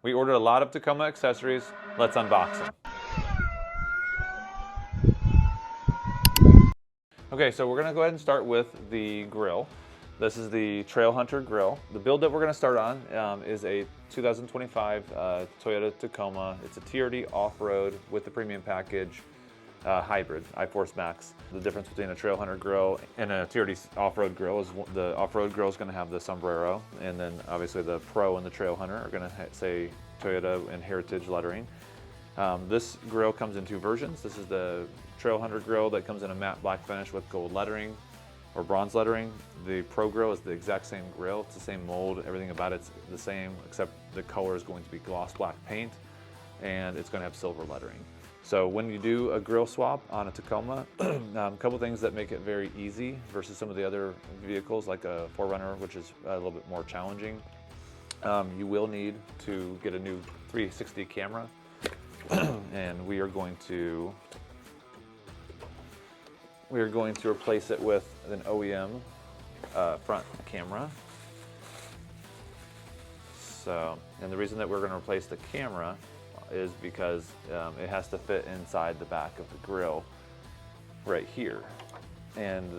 We ordered a lot of Tacoma accessories. Let's unbox them. Okay, so we're gonna go ahead and start with the grill. This is the Trail Hunter grill. The build that we're gonna start on is a 2025 Toyota Tacoma. It's a TRD off-road with the premium package hybrid, iForce Max. The difference between a Trail Hunter grill and a TRD off-road grill is the off-road grill is gonna have the sombrero, and then obviously the Pro and the Trail Hunter are gonna say Toyota and Heritage lettering. This grill comes in two versions. This is the Trail Hunter grill that comes in a matte black finish with gold lettering or bronze lettering. The Pro grill is the exact same grill. It's the same mold. Everything about it's the same, except the color is going to be gloss black paint, and it's going to have silver lettering. So when you do a grill swap on a Tacoma, a couple things that make it very easy versus some of the other vehicles like a 4Runner, which is a little bit more challenging. You will need to get a new 360 camera, and we are going to replace it with an OEM front camera. So, and the reason that we're going to replace the camera is because it has to fit inside the back of the grill right here, and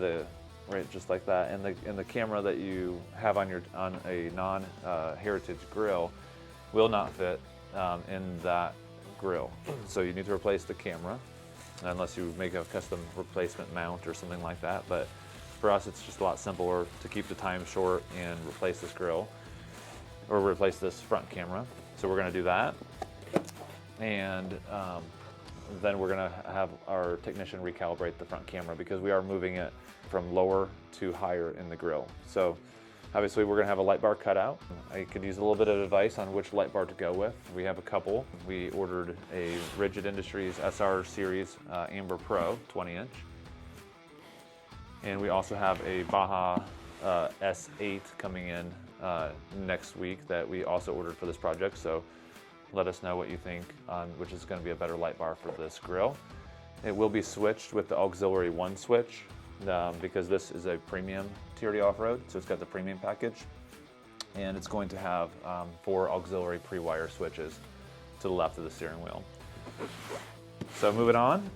right just like that. And the camera that you have on a non-heritage grill will not fit in that grill. So you need to replace the camera, unless you make a custom replacement mount or something like that. But for us, it's just a lot simpler to keep the time short and replace this grill, or replace this front camera. So we're gonna do that. And then we're gonna have our technician recalibrate the front camera because we are moving it from lower to higher in the grill. So obviously we're gonna have a light bar cutout. I could use a little bit of advice on which light bar to go with. We have a couple. We ordered a Rigid Industries SR Series Amber Pro 20-inch. And we also have a Baja S8 coming in next week that we also ordered for this project. So let us know what you think on which is gonna be a better light bar for this grill. It will be switched with the auxiliary 1 switch. Because this is a premium TRD off-road, so it's got the premium package, and it's going to have 4 auxiliary pre-wire switches to the left of the steering wheel. So moving on,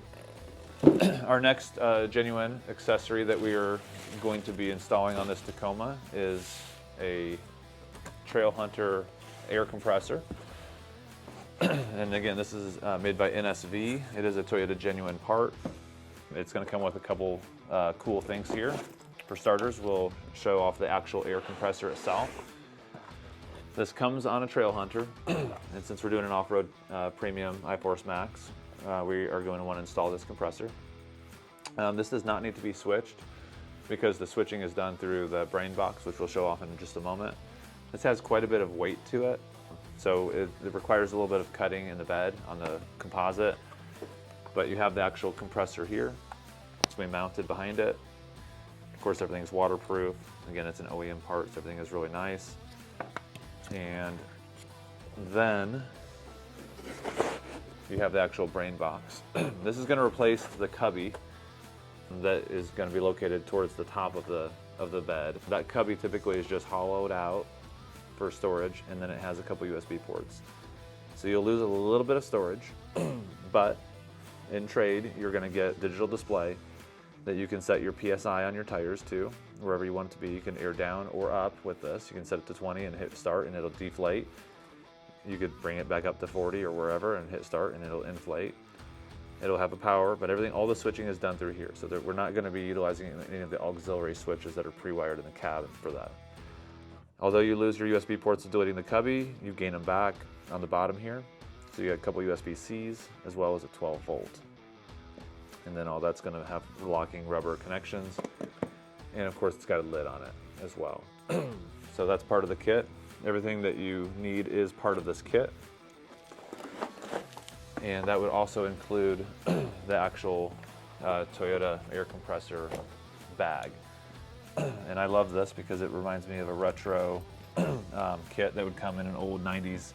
our next genuine accessory that we are going to be installing on this Tacoma is a Trail Hunter air compressor. And again, this is made by NSV. It is a Toyota genuine part. It's going to come with a couple cool things here. For starters, we'll show off the actual air compressor itself. This comes on a Trail Hunter, and since we're doing an off-road premium iForce Max, we are going to want to install this compressor. This does not need to be switched because the switching is done through the brain box, which we'll show off in just a moment. This has quite a bit of weight to it, so it requires a little bit of cutting in the bed on the composite. But you have the actual compressor here. It's going to be mounted behind it. Of course, everything's waterproof. Again, it's an OEM part, so everything is really nice. And then you have the actual brain box. This is going to replace the cubby that is going to be located towards the top of the bed. That cubby typically is just hollowed out for storage, and then it has a couple USB ports. So you'll lose a little bit of storage, but in trade, you're going to get digital display that you can set your PSI on your tires to, wherever you want it to be. You can air down or up with this. You can set it to 20 and hit start and it'll deflate. You could bring it back up to 40 or wherever and hit start and it'll inflate. It'll have a power, but all the switching is done through here. So we're not going to be utilizing any of the auxiliary switches that are pre-wired in the cabin for that. Although you lose your USB ports to deleting the cubby, you gain them back on the bottom here. So you got a couple USB-Cs as well as a 12 volt. And then all that's going to have locking rubber connections. And of course it's got a lid on it as well. So that's part of the kit. Everything that you need is part of this kit. And that would also include the actual Toyota air compressor bag. And I love this because it reminds me of a retro kit that would come in an old 90s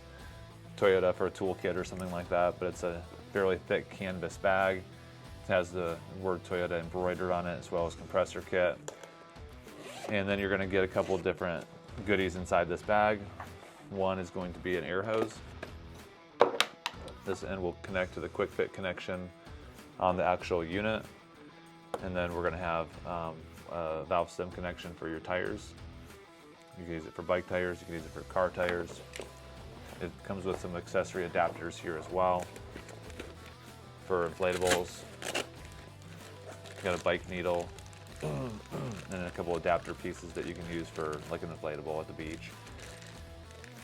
Toyota for a tool kit or something like that, but it's a fairly thick canvas bag. It has the word Toyota embroidered on it as well as compressor kit. And then you're going to get a couple of different goodies inside this bag. One is going to be an air hose. This end will connect to the quick fit connection on the actual unit. And then we're going to have a valve stem connection for your tires. You can use it for bike tires, you can use it for car tires. It comes with some accessory adapters here as well for inflatables. You got a bike needle and a couple adapter pieces that you can use for like an inflatable at the beach.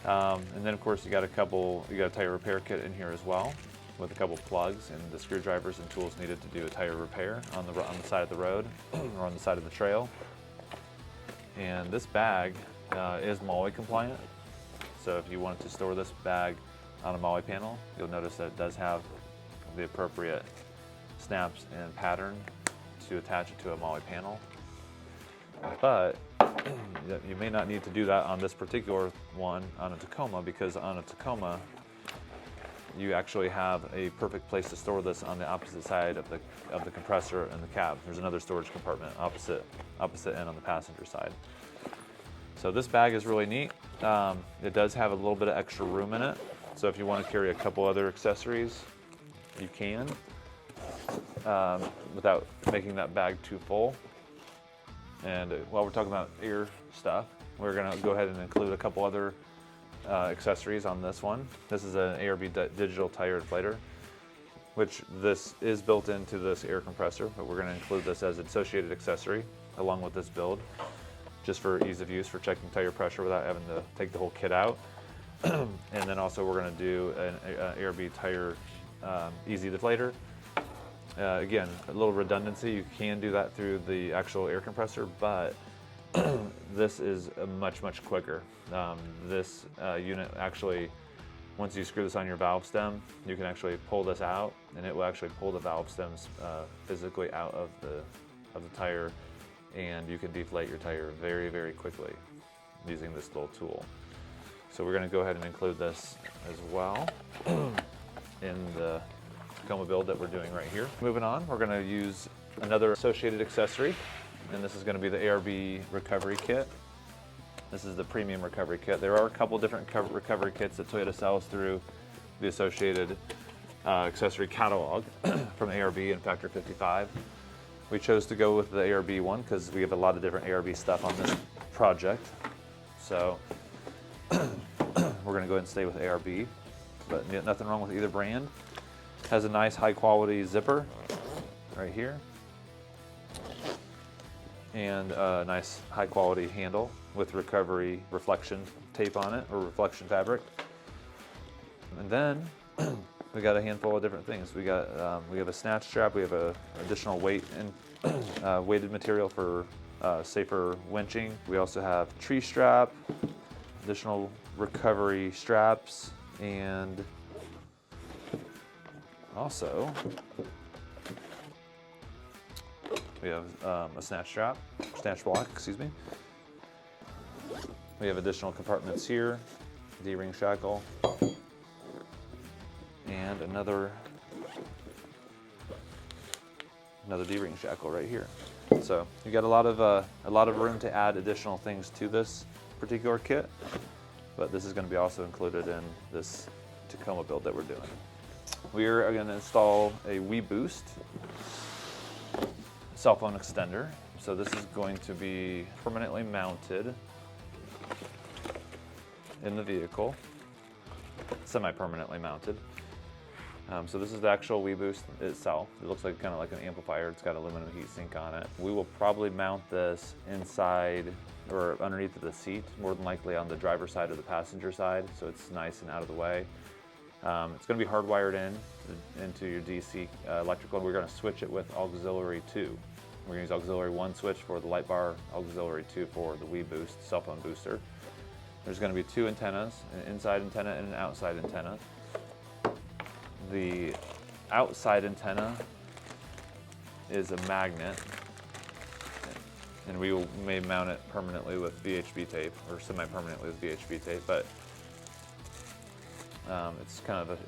And then of course you got a tire repair kit in here as well, with a couple plugs and the screwdrivers and tools needed to do a tire repair on the side of the road or on the side of the trail. And this bag is MOLLE compliant. So if you wanted to store this bag on a MOLLE panel, you'll notice that it does have the appropriate snaps and pattern to attach it to a MOLLE panel. But you may not need to do that on this particular one on a Tacoma, because on a Tacoma you actually have a perfect place to store this on the opposite side of the compressor and the cab. There's another storage compartment opposite end on the passenger side. So this bag is really neat. It does have a little bit of extra room in it. So if you want to carry a couple other accessories, you can, without making that bag too full. And while we're talking about air stuff, we're gonna go ahead and include a couple other accessories on this one. This is an ARB digital tire inflator, which this is built into this air compressor, but we're gonna include this as an associated accessory along with this build, just for ease of use for checking tire pressure without having to take the whole kit out. And then also we're gonna do an ARB tire easy deflator. Again, a little redundancy, you can do that through the actual air compressor, but this is much quicker. This unit actually, once you screw this on your valve stem, you can actually pull this out, and it will actually pull the valve stems physically out of the tire, and you can deflate your tire very quickly using this little tool. So we're going to go ahead and include this as well in the Tacoma build that we're doing right here. Moving on, we're going to use another associated accessory, and this is going to be the ARB Recovery Kit. This is the premium recovery kit. There are a couple different recovery kits that Toyota sells through the Associated accessory catalog from ARB and Factor 55. We chose to go with the ARB one because we have a lot of different ARB stuff on this project. So we're going to go ahead and stay with ARB, but nothing wrong with either brand. Has a nice high quality zipper right here, and a nice high quality handle with recovery reflection tape on it, or reflection fabric. And then we got a handful of different things. We have a snatch strap, we have a additional weight and weighted material for safer winching. We also have tree strap, additional recovery straps, and also we have a snatch block, excuse me. We have additional compartments here, D-ring shackle, and another D-ring shackle right here. So you got a lot of room to add additional things to this particular kit, but this is going to be also included in this Tacoma build that we're doing. We are going to install a WeeBoost cell phone extender. So this is going to be permanently mounted in the vehicle, semi-permanently mounted. So this is the actual WeeBoost itself. It looks like kind of like an amplifier. It's got aluminum heatsink on it. We will probably mount this inside or underneath the seat, more than likely on the driver's side or the passenger side, so it's nice and out of the way. It's going to be hardwired into your DC electrical, and we're going to switch it with auxiliary 2. We're going to use auxiliary 1 switch for the light bar, auxiliary 2 for the WeeBoost cell phone booster. There's going to be 2 antennas, an inside antenna and an outside antenna. The outside antenna is a magnet, and we may mount it permanently with VHB tape, or semi-permanently with VHB tape, but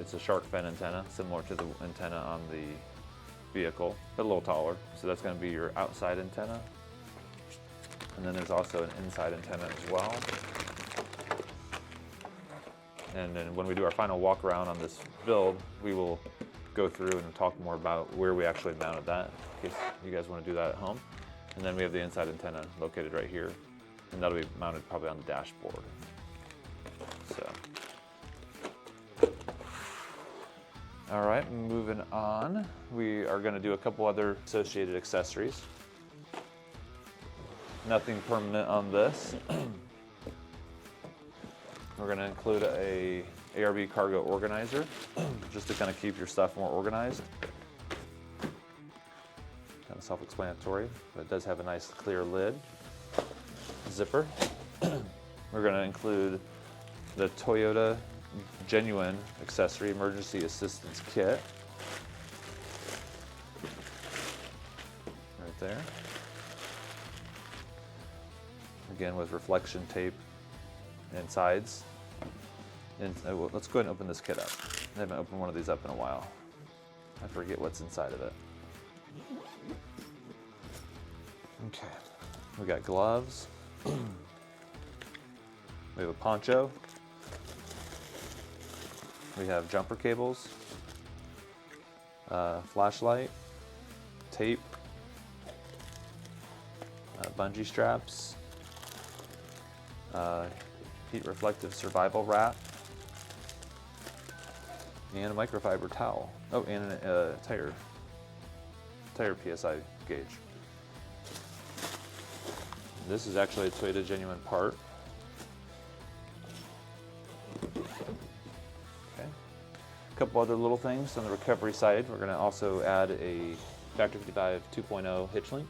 it's a shark fin antenna, similar to the antenna on the vehicle, but a little taller. So that's going to be your outside antenna. And then there's also an inside antenna as well. And then when we do our final walk around on this build, we will go through and talk more about where we actually mounted that, in case you guys want to do that at home. And then we have the inside antenna located right here, and that'll be mounted probably on the dashboard. So, all right, moving on. We are going to do a couple other associated accessories. Nothing permanent on this. We're going to include a ARB cargo organizer, just to kind of keep your stuff more organized. Kind of self-explanatory, but it does have a nice clear lid. Zipper. We're going to include the Toyota Genuine Accessory Emergency Assistance Kit. Right there. Again with reflection tape and sides. And let's go ahead and open this kit up. I haven't opened one of these up in a while. I forget what's inside of it. Okay, we got gloves. We have a poncho. We have jumper cables, flashlight, tape, bungee straps, heat reflective survival wrap, and a microfiber towel. Oh, and a tire PSI gauge. This is actually a Toyota Genuine part. Okay. A couple other little things on the recovery side. We're going to also add a Factory 55 2.0 hitch link,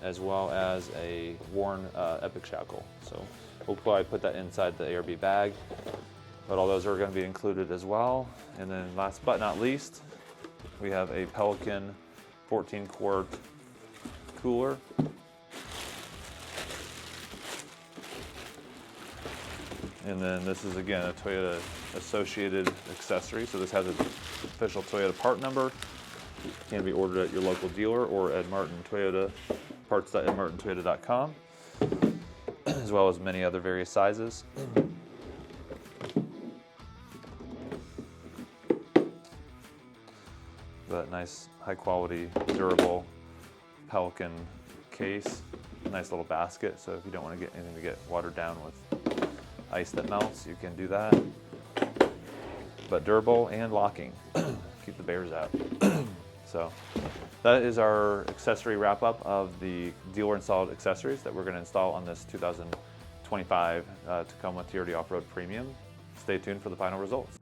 as well as a worn Epic shackle. So we'll probably put that inside the ARB bag, but all those are going to be included as well. And then last but not least, we have a Pelican 14-quart cooler. And then this is, again, a Toyota Associated Accessory. So this has an official Toyota part number. It can be ordered at your local dealer or at Martin Toyota, parts.martintoyota.com, as well as many other various sizes. But nice, high quality, durable Pelican case. Nice little basket, so if you don't want to get anything to get watered down with ice that melts, you can do that. But durable and locking. Keep the bears out. So that is our accessory wrap up of the dealer installed accessories that we're going to install on this 2025 Tacoma TRD Off-Road Premium. Stay tuned for the final results.